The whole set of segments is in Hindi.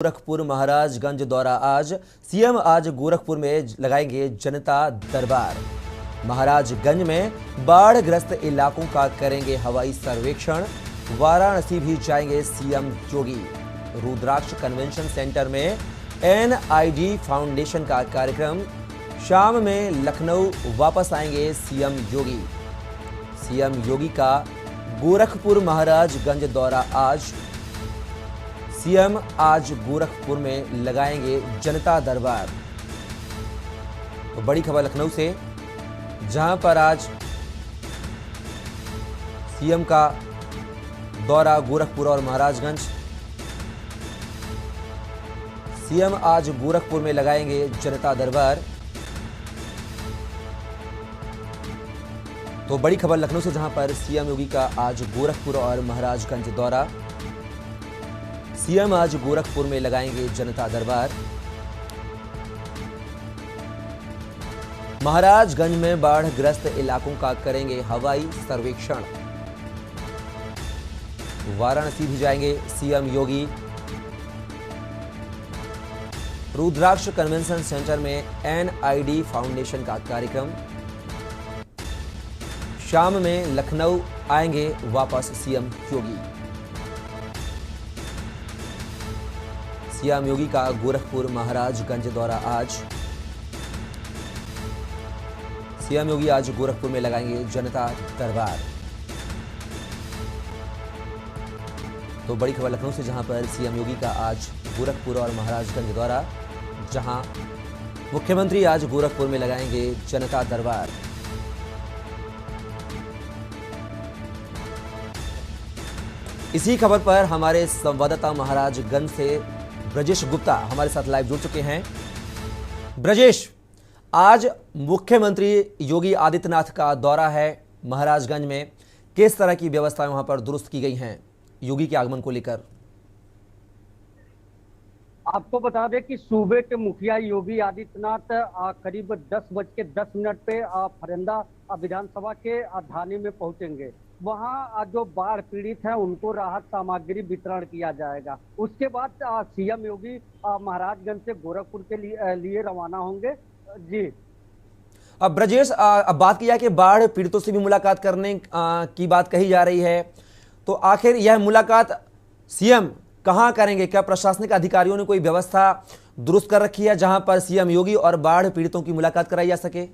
गोरखपुर महाराजगंज दौरा आज सीएम आज गोरखपुर में लगाएंगे जनता दरबार। महाराजगंज में बाढ़ ग्रस्त इलाकों का करेंगे हवाई सर्वेक्षण। वाराणसी भी जाएंगे सीएम योगी। रुद्राक्ष कन्वेंशन सेंटर में एनआईडी फाउंडेशन का कार्यक्रम। शाम में लखनऊ वापस आएंगे सीएम योगी। सीएम योगी का गोरखपुर महाराजगंज दौरा आज। सीएम आज गोरखपुर में लगाएंगे जनता दरबार। तो बड़ी खबर लखनऊ से, जहां पर आज सीएम का दौरा गोरखपुर और महाराजगंज। सीएम आज गोरखपुर में लगाएंगे जनता दरबार। तो बड़ी खबर लखनऊ से, जहां पर सीएम योगी का आज गोरखपुर और महाराजगंज दौरा। सीएम आज गोरखपुर में लगाएंगे जनता दरबार। महाराजगंज में बाढ़ ग्रस्त इलाकों का करेंगे हवाई सर्वेक्षण। वाराणसी भी जाएंगे सीएम योगी। रुद्राक्ष कन्वेंशन सेंटर में एनआईडी फाउंडेशन का कार्यक्रम। शाम में लखनऊ आएंगे वापस सीएम योगी। सीएम योगी का गोरखपुर महाराजगंज दौरा आज। सीएम योगी आज गोरखपुर में लगाएंगे जनता दरबार। तो बड़ी खबर लखनऊ से, जहां पर सीएम योगी का आज गोरखपुर और महाराजगंज दौरा, जहां मुख्यमंत्री आज गोरखपुर में लगाएंगे जनता दरबार। इसी खबर पर हमारे संवाददाता महाराजगंज से ब्रजेश गुप्ता हमारे साथ लाइव जुड़ चुके हैं। ब्रजेश, आज मुख्यमंत्री योगी आदित्यनाथ का दौरा है महाराजगंज में। किस तरह की व्यवस्थाएं वहां पर दुरुस्त की गई हैं योगी के आगमन को लेकर? आपको बता दें कि सूबे के मुखिया योगी आदित्यनाथ करीब 10:10 पे फरंदा विधानसभा के धानी में पहुंचेंगे। वहां जो बाढ़ पीड़ित हैं उनको राहत सामग्री वितरण किया जाएगा। उसके बाद सीएम योगी महाराजगंज से गोरखपुर के लिए रवाना होंगे। जी, अब ब्रजेश, अब बात किया कि बाढ़ पीड़ितों से भी मुलाकात करने की बात कही जा रही है, तो आखिर यह मुलाकात सीएम कहां करेंगे? क्या प्रशासनिक अधिकारियों ने कोई व्यवस्था दुरुस्त कर रखी है जहां पर सीएम योगी और बाढ़ पीड़ितों की मुलाकात कराई जा सके?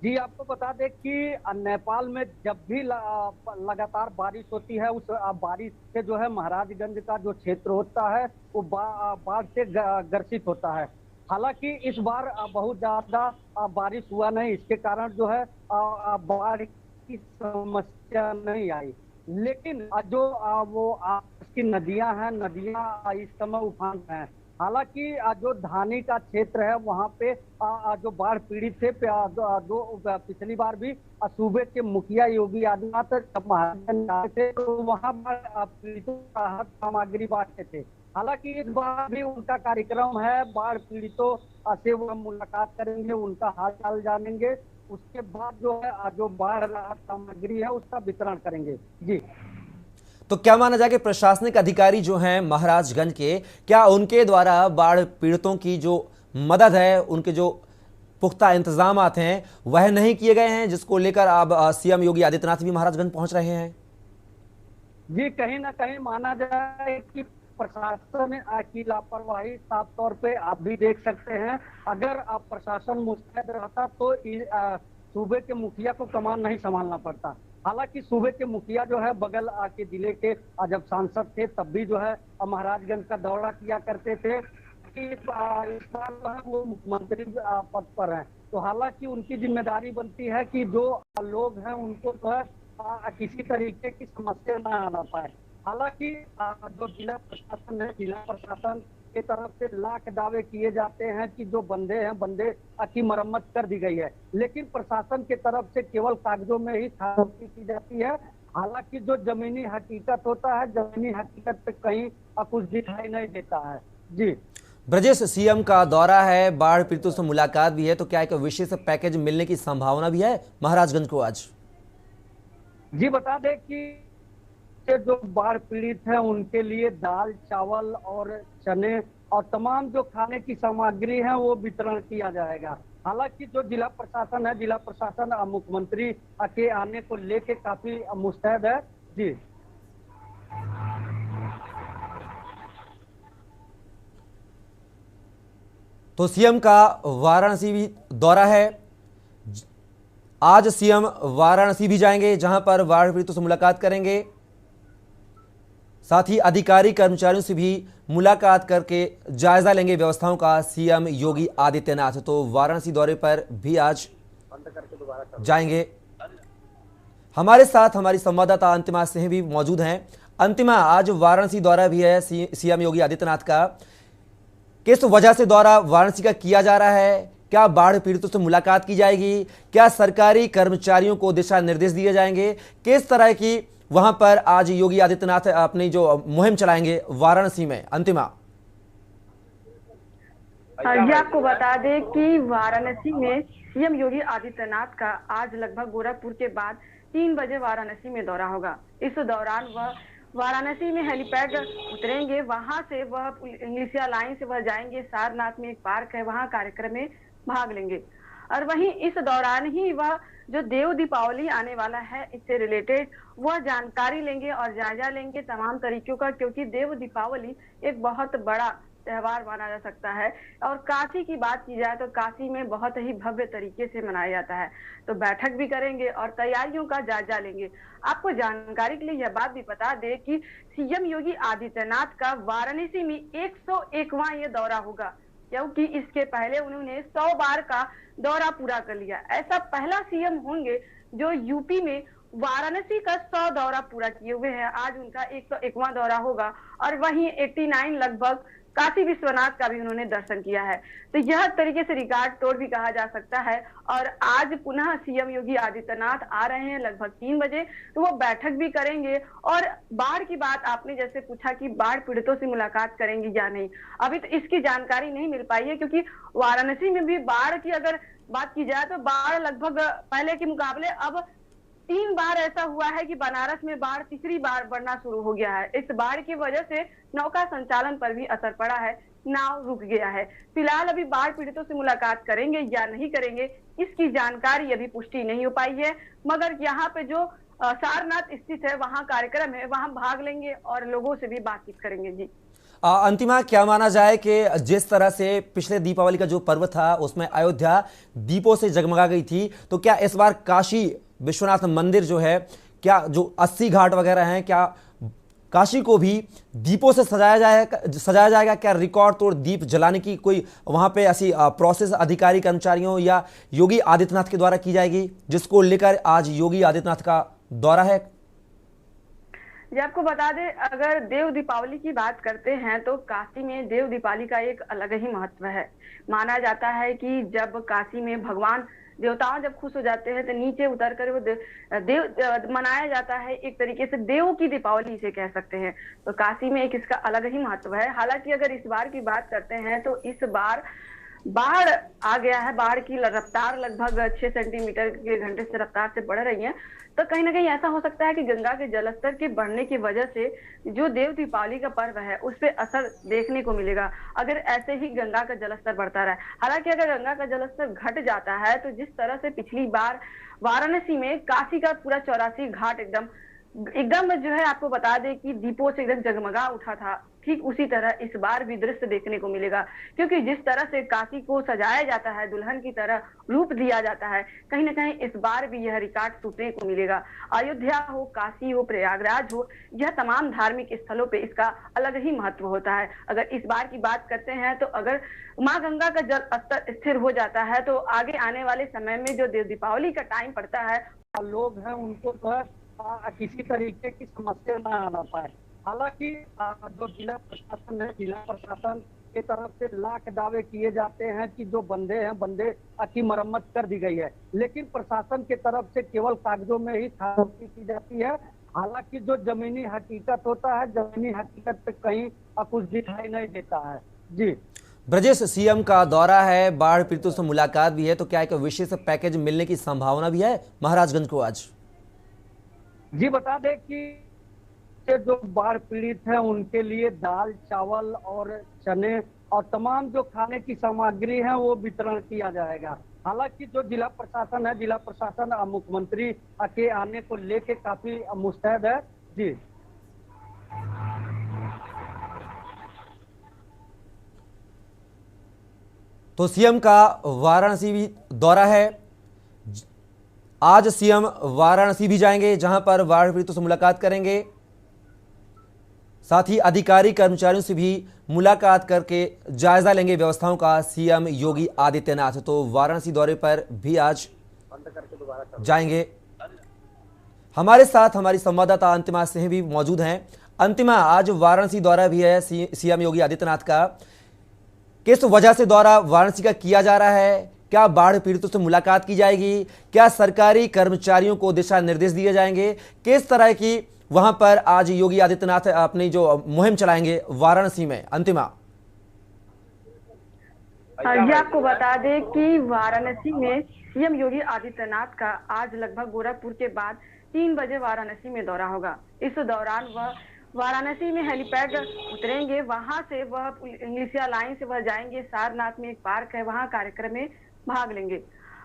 जी, आपको बता दें कि नेपाल में जब भी लगातार बारिश होती है, उस बारिश से जो है महाराजगंज का जो क्षेत्र होता है वो बाढ़ से ग्रसित होता है। हालांकि इस बार बहुत ज्यादा बारिश हुआ नहीं, इसके कारण जो है बाढ़ की समस्या नहीं आई। लेकिन जो वो की नदियां हैं, नदियां इस समय उफान पे हैं। हालांकि जो धानी का क्षेत्र है वहां पे जो बाढ़ पीड़ित थे, पिछली बार भी सूबे के मुखिया योगी आदित्यनाथ जब महाराजगंज आए थे तो वहां पर पीड़ितों को राहत सामग्री बांटते थे। हालांकि इस बार भी उनका कार्यक्रम है, बाढ़ पीड़ितों से वो मुलाकात करेंगे, उनका हाल चाल जानेंगे। उसके बाद जो है जो बाढ़ राहत सामग्री है उसका वितरण करेंगे। जी, तो क्या माना जाए कि प्रशासनिक अधिकारी जो हैं महाराजगंज के, क्या उनके द्वारा बाढ़ पीड़ितों की जो मदद है, उनके जो पुख्ता इंतजामात हैं वह नहीं किए गए हैं, जिसको लेकर अब सीएम योगी आदित्यनाथ भी महाराजगंज पहुंच रहे हैं? जी, कहीं ना कहीं माना जाए कि प्रशासन की लापरवाही साफ तौर पे आप भी देख सकते हैं। अगर प्रशासन मुस्तैद रहता तो सूबे के मुखिया को कमान नहीं संभालना पड़ता। हालांकि सूबे के मुखिया जो है बगल के जिले के जब सांसद थे तब भी जो है महाराजगंज का दौरा किया करते थे कि इस बार जो है वो मुख्यमंत्री पद पर हैं। तो हालांकि उनकी जिम्मेदारी बनती है कि जो लोग हैं उनको जो है किसी तरीके की समस्या न आना पाए। हालांकि जो जिला प्रशासन है, जिला प्रशासन की तरफ से लाख दावे किए जाते हैं कि जो बंदे की मरम्मत कर दी गई है, लेकिन प्रशासन की तरफ से केवल कागजों में ही खारिज की जाती है। हालांकि जो जमीनी हकीकत होता है, जमीनी हकीकत पे कहीं कुछ दिखाई नहीं देता है। जी ब्रजेश, सीएम का दौरा है, बाढ़ पीड़ितों से मुलाकात भी है, तो क्या एक विशेष पैकेज मिलने की संभावना भी है महाराजगंज को आज? जी, बता दें कि से जो बाढ़ पीड़ित हैं उनके लिए दाल, चावल और चने और तमाम जो खाने की सामग्री है वो वितरण किया जाएगा। हालांकि जो जिला प्रशासन है, जिला प्रशासन मुख्यमंत्री के आने को लेके काफी मुस्तैद है। जी तो सीएम का वाराणसी भी दौरा है। आज सीएम वाराणसी भी जाएंगे, जहां पर बाढ़ पीड़ितों से मुलाकात करेंगे। साथ ही अधिकारी कर्मचारियों से भी मुलाकात करके जायजा लेंगे व्यवस्थाओं का सीएम योगी आदित्यनाथ। तो वाराणसी दौरे पर भी आज जाएंगे। हमारे साथ हमारी संवाददाता अंतिमा सिंह भी मौजूद हैं। अंतिमा, आज वाराणसी दौरा भी है सीएम योगी आदित्यनाथ का। किस वजह से दौरा वाराणसी का किया जा रहा है? क्या बाढ़ पीड़ितों से मुलाकात की जाएगी? क्या सरकारी कर्मचारियों को दिशा निर्देश दिए जाएंगे? किस तरह की वहां पर आज योगी आदित्यनाथ अपनी जो मुहिम चलाएंगे वाराणसी में? अंतिमा ये आपको बता दें कि वाराणसी में सीएम योगी आदित्यनाथ का आज लगभग गोरखपुर के बाद 3 बजे वाराणसी में दौरा होगा। इस दौरान वह वाराणसी में हेलीपैड उतरेंगे, वहां से वह इंग्लिशिया लाइन से वह जाएंगे सारनाथ में, एक पार्क है वहां कार्यक्रम में भाग लेंगे। और वहीं इस दौरान ही वह जो देव दीपावली आने वाला है इससे रिलेटेड वह जानकारी लेंगे और जायजा लेंगे तमाम तरीकों का, क्योंकि देव दीपावली एक बहुत बड़ा त्योहार माना जा सकता है। और काशी की बात की जाए तो काशी में बहुत ही भव्य तरीके से मनाया जाता है। तो बैठक भी करेंगे और तैयारियों का जायजा लेंगे। आपको जानकारी के लिए यह बात भी बता दें कि सीएम योगी आदित्यनाथ का वाराणसी में 101वां ये दौरा होगा, क्योंकि इसके पहले उन्होंने 100 बार का दौरा पूरा कर लिया। ऐसा पहला सीएम होंगे जो यूपी में वाराणसी का 100 दौरा पूरा किए हुए हैं। आज उनका 101वां दौरा होगा। और वहीं 89 लगभग काशी विश्वनाथ का भी उन्होंने दर्शन किया है। तो यह तरीके से रिकॉर्ड तोड़ भी कहा जा सकता है। और आज पुनः सीएम योगी आदित्यनाथ आ रहे हैं लगभग 3 बजे, तो वो बैठक भी करेंगे। और बाढ़ की बात आपने जैसे पूछा कि बाढ़ पीड़ितों से मुलाकात करेंगे या नहीं, अभी तो इसकी जानकारी नहीं मिल पाई है, क्योंकि वाराणसी में भी बाढ़ की अगर बात की जाए तो बाढ़ लगभग पहले के मुकाबले अब 3 बार ऐसा हुआ है कि बनारस में बाढ़ तीसरी बार बढ़ना शुरू हो गया है। इस बाढ़ की वजह से नौका संचालन पर भी असर पड़ा है, नाव रुक गया है। फिलहाल अभी बाढ़ पीड़ितों से मुलाकात करेंगे या नहीं करेंगे इसकी जानकारी अभी पुष्टि नहीं हो पाई है। मगर यहाँ पे जो सारनाथ स्थित है वहाँ कार्यक्रम है, वहाँ भाग लेंगे और लोगों से भी बातचीत करेंगे। जी अंतिमा, क्या माना जाए कि जिस तरह से पिछले दीपावली का जो पर्व था उसमें अयोध्या दीपों से जगमगा गई थी, तो क्या इस बार काशी विश्वनाथ मंदिर जो है, क्या जो 80 घाट वगैरह हैं, क्या काशी को भी दीपों से सजाया जाएगा? क्या रिकॉर्ड तोड़ दीप जलाने की कोई वहां पे ऐसी प्रोसेस अधिकारी कर्मचारियों या योगी आदित्यनाथ के द्वारा की जाएगी, जिसको लेकर आज योगी आदित्यनाथ का दौरा है? जी आपको बता दें, अगर देव दीपावली की बात करते हैं तो काशी में देव दीपावली का एक अलग ही महत्व है। माना जाता है कि जब काशी में भगवान देवताओं जब खुश हो जाते हैं तो नीचे उतर कर वो देव मनाया जाता है। एक तरीके से देवों की दीपावली इसे कह सकते हैं। तो काशी में एक इसका अलग ही महत्व है। हालांकि अगर इस बार की बात करते हैं तो इस बार बाढ़ आ गया है। बाढ़ की रफ्तार लगभग 6 सेंटीमीटर के घंटे से रफ्तार से बढ़ रही है। तो कहीं ना कहीं ऐसा हो सकता है कि गंगा के जलस्तर के बढ़ने की वजह से जो देव दीपावली का पर्व है उस पर असर देखने को मिलेगा, अगर ऐसे ही गंगा का जलस्तर बढ़ता रहा। हालांकि अगर गंगा का जलस्तर घट जाता है तो जिस तरह से पिछली बार वाराणसी में काशी का पूरा 84 घाट एकदम जो है, आपको बता दें कि दीपों से एकदम जगमगा उठा था, ठीक उसी तरह इस बार भी दृश्य देखने को मिलेगा। क्योंकि जिस तरह से काशी को सजाया जाता है, दुल्हन की तरह रूप दिया जाता है, कहीं ना कहीं इस बार भी यह रिकॉर्ड टूटने को मिलेगा। अयोध्या हो, काशी हो, प्रयागराज हो, यह तमाम धार्मिक स्थलों पे इसका अलग ही महत्व होता है। अगर इस बार की बात करते हैं तो अगर माँ गंगा का जल स्तर स्थिर हो जाता है तो आगे आने वाले समय में जो देव दीपावली का टाइम पड़ता है, लोग हैं उनको तो है किसी तरीके की समस्या न आना पाए। हालांकि जो जिला प्रशासन है, जिला प्रशासन की तरफ से लाख दावे किए जाते हैं कि जो बंदे की मरम्मत कर दी गई है, लेकिन प्रशासन की तरफ से केवल कागजों में ही खामोशी की जाती है। हालांकि जो जमीनी हकीकत होता है, जमीनी हकीकत पे कहीं कुछ दिखाई नहीं देता है। जी ब्रजेश, सीएम का दौरा है, बाढ़ पीड़ितों से मुलाकात भी है, तो क्या एक विशेष पैकेज मिलने की संभावना भी है महाराजगंज को आज? जी बता दें कि से जो बाढ़ पीड़ित हैं उनके लिए दाल, चावल और चने और तमाम जो खाने की सामग्री है वो वितरण किया जाएगा। हालांकि जो जिला प्रशासन है, जिला प्रशासन मुख्यमंत्री के आने को लेके काफी मुस्तैद है। जी तो सीएम का वाराणसी भी दौरा है। आज सीएम वाराणसी भी जाएंगे, जहां पर बाढ़ पीड़ितों से मुलाकात करेंगे, साथ ही अधिकारी कर्मचारियों से भी मुलाकात करके जायजा लेंगे व्यवस्थाओं का सीएम योगी आदित्यनाथ। तो वाराणसी दौरे पर भी आज जाएंगे। हमारे साथ हमारी संवाददाता अंतिमा सिंह भी मौजूद हैं। अंतिमा, आज वाराणसी दौरा भी है सीएम योगी आदित्यनाथ का, किस वजह से दौरा वाराणसी का किया जा रहा है? क्या बाढ़ पीड़ितों से मुलाकात की जाएगी? क्या सरकारी कर्मचारियों को दिशा निर्देश दिए जाएंगे? किस तरह की वहां पर आज योगी आदित्यनाथ अपनी जो मुहिम चलाएंगे वाराणसी में? अंतिमा ये आपको बता दें कि वाराणसी में सीएम योगी आदित्यनाथ का आज लगभग गोरखपुर के बाद 3 बजे वाराणसी में दौरा होगा। इस दौरान वह वाराणसी में हेलीपैड उतरेंगे, वहां से वह इंग्लिशिया लाइन से वह जाएंगे सारनाथ में, एक पार्क है, वहां कार्यक्रम में भाग लेंगे।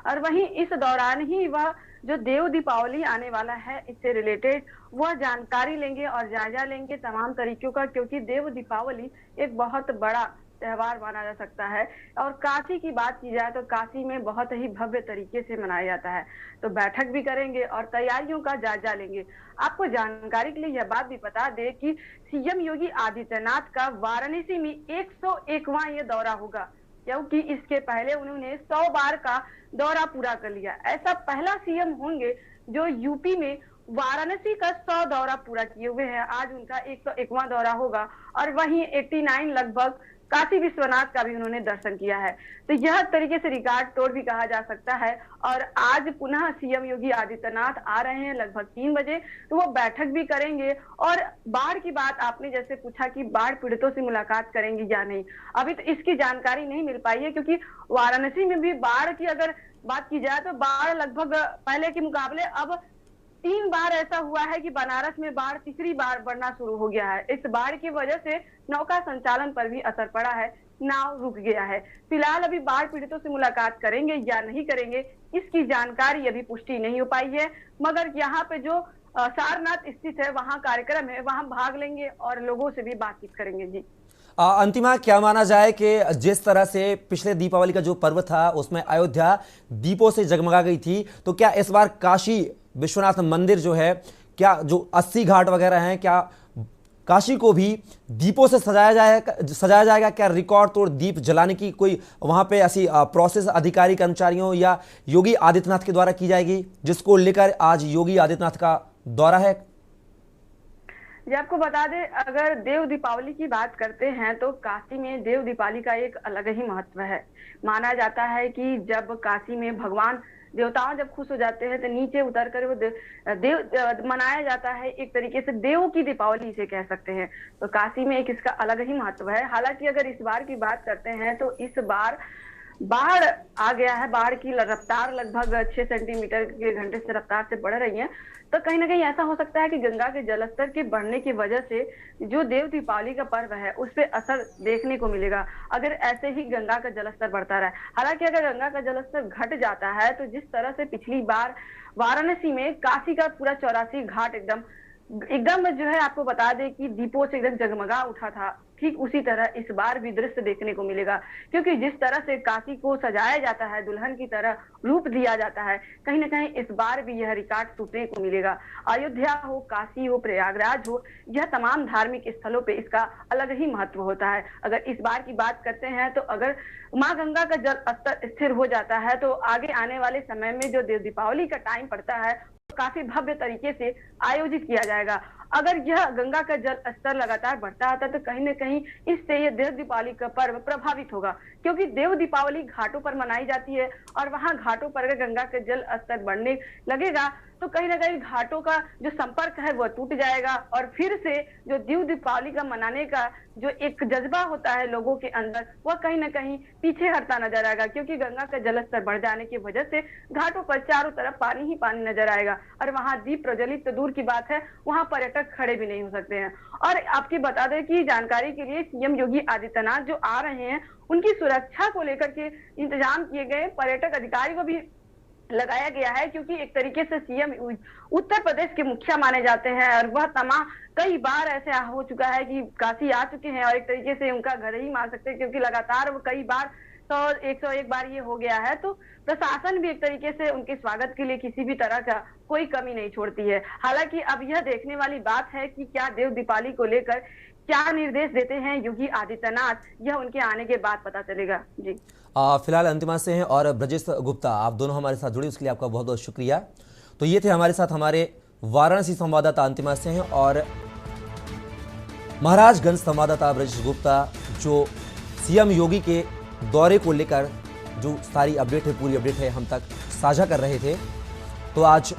और वहीं इस दौरान ही वह जो देव दीपावली आने वाला है इससे रिलेटेड वह जानकारी लेंगे और जायजा लेंगे तमाम तरीकों का, क्योंकि देव दीपावली एक बहुत बड़ा त्योहार माना जा सकता है। और काशी की बात की जाए तो काशी में बहुत ही भव्य तरीके से मनाया जाता है। तो बैठक भी करेंगे और तैयारियों का जायजा लेंगे। आपको जानकारी के लिए यह बात भी बता दें कि सीएम योगी आदित्यनाथ का वाराणसी में 101वां ये दौरा होगा, क्योंकि इसके पहले उन्होंने 100 बार का दौरा पूरा कर लिया। ऐसा पहला सीएम होंगे जो यूपी में वाराणसी का 100 दौरा पूरा किए हुए हैं। आज उनका 101वां दौरा होगा। और वहीं 89 लगभग काशी विश्वनाथ का भी उन्होंने दर्शन किया है। तो यह तरीके से रिकॉर्ड तोड़ भी कहा जा सकता है। और आज पुनः सीएम योगी आदित्यनाथ आ रहे हैं लगभग 3 बजे, तो वो बैठक भी करेंगे। और बाढ़ की बात आपने जैसे पूछा कि बाढ़ पीड़ितों से मुलाकात करेंगे या नहीं, अभी तो इसकी जानकारी नहीं मिल पाई है, क्योंकि वाराणसी में भी बाढ़ की अगर बात की जाए तो बाढ़ लगभग पहले के मुकाबले अब 3 बार ऐसा हुआ है कि बनारस में बाढ़ तीसरी बार बढ़ना शुरू हो गया है। इस बाढ़ की वजह से नौका संचालन पर भी असर पड़ा है, नाव रुक गया है। फिलहाल अभी बाढ़ पीड़ितों से मुलाकात करेंगे या नहीं करेंगे इसकी जानकारी अभी पुष्टि नहीं हो पाई है। मगर यहाँ पे जो सारनाथ स्थित है वहाँ कार्यक्रम है, वहाँ भाग लेंगे और लोगों से भी बातचीत करेंगे। जी अंतिमा, क्या माना जाए कि जिस तरह से पिछले दीपावली का जो पर्व था उसमें अयोध्या दीपों से जगमगा गई थी, तो क्या इस बार काशी विश्वनाथ मंदिर जो है, क्या जो 80 घाट वगैरह हैं, क्या काशी को भी दीपों से सजाया जाएगा? क्या रिकॉर्ड तोड़ दीप जलाने की कोई वहां पे ऐसी प्रोसेस अधिकारी कर्मचारियों या योगी आदित्यनाथ के द्वारा की जाएगी, जिसको लेकर आज योगी आदित्यनाथ का दौरा है? जी आपको बता दें, अगर देव दीपावली की बात करते हैं तो काशी में देव दीपावली का एक अलग ही महत्व है। माना जाता है कि जब काशी में भगवान देवताओं जब खुश हो जाते हैं तो नीचे उतर कर वो देव मनाया जाता है, एक तरीके से देवों की दीपावली इसे कह सकते हैं। तो काशी में एक इसका अलग ही महत्व है। हालांकि अगर इस बार की बात करते हैं तो इस बार बाढ़ आ गया है। बाढ़ की रफ्तार लगभग 6 सेंटीमीटर के घंटे से रफ्तार से बढ़ रही है। तो कहीं ना कहीं ऐसा हो सकता है कि गंगा के जलस्तर के बढ़ने की वजह से जो देव दीपावली का पर्व है उस पर असर देखने को मिलेगा, अगर ऐसे ही गंगा का जलस्तर बढ़ता रहा। हालांकि अगर गंगा का जलस्तर घट जाता है तो जिस तरह से पिछली बार वाराणसी में काशी का पूरा 84 घाट एकदम जो है, आपको बता दें कि दीपों से एकदम जगमगा उठा था, ठीक उसी तरह इस बार भी दृश्य देखने को मिलेगा। क्योंकि जिस तरह से काशी को सजाया जाता है, दुल्हन की तरह रूप दिया जाता है, कहीं ना कहीं इस बार भी यह रिकॉर्ड टूटने को मिलेगा। अयोध्या हो, काशी हो, प्रयागराज हो, यह तमाम धार्मिक स्थलों पे इसका अलग ही महत्व होता है। अगर इस बार की बात करते हैं तो अगर माँ गंगा का जल स्तर स्थिर हो जाता है तो आगे आने वाले समय में जो देव दीपावली का टाइम पड़ता है काफी भव्य तरीके से आयोजित किया जाएगा। अगर यह गंगा का जल स्तर लगातार बढ़ता रहता तो कहीं न कहीं इससे यह देव दीपावली का पर्व प्रभावित होगा, क्योंकि देव दीपावली घाटों पर मनाई जाती है और वहां घाटों पर अगर गंगा का जल स्तर बढ़ने लगेगा तो कहीं ना कहीं घाटों का जो संपर्क है वह टूट जाएगा और फिर से जो दीव दीपावली का मनाने का जो एक जज्बा होता है लोगों के अंदर वह कहीं ना कहीं पीछे हटता नजर आएगा, क्योंकि गंगा का जलस्तर बढ़ जाने की वजह से घाटों पर चारों तरफ पानी ही पानी नजर आएगा और वहां दीप प्रज्वलित तो दूर की बात है, वहां पर्यटक खड़े भी नहीं हो सकते हैं। और आपकी बता दें कि जानकारी के लिए सीएम योगी आदित्यनाथ जो आ रहे हैं उनकी सुरक्षा को लेकर के इंतजाम किए गए, पर्यटक अधिकारी को भी लगाया गया है, क्योंकि एक तरीके से सीएम उत्तर प्रदेश के मुखिया माने जाते हैं और वह तमाम कई बार ऐसे हो चुका है कि काशी आ चुके हैं और एक तरीके से उनका घर ही मान सकते हैं, क्योंकि लगातार वो कई बार 101 बार ये हो गया है। तो प्रशासन भी एक तरीके से उनके स्वागत के लिए किसी भी तरह का कोई कमी नहीं छोड़ती है। हालांकि अब यह देखने वाली बात है कि क्या देव दीपावली को लेकर क्या निर्देश देते हैं योगी आदित्यनाथ, यह उनके आने के बाद पता चलेगा। जी फिलहाल अंतिमा से हैं और ब्रजेश गुप्ता, आप दोनों हमारे साथ जुड़े उसके लिए आपका बहुत बहुत शुक्रिया। तो ये थे हमारे साथ हमारे वाराणसी संवाददाता अंतिमा से हैं और महाराजगंज संवाददाता ब्रजेश गुप्ता, जो सीएम योगी के दौरे को लेकर जो सारी अपडेट है, पूरी अपडेट है हम तक साझा कर रहे थे। तो आज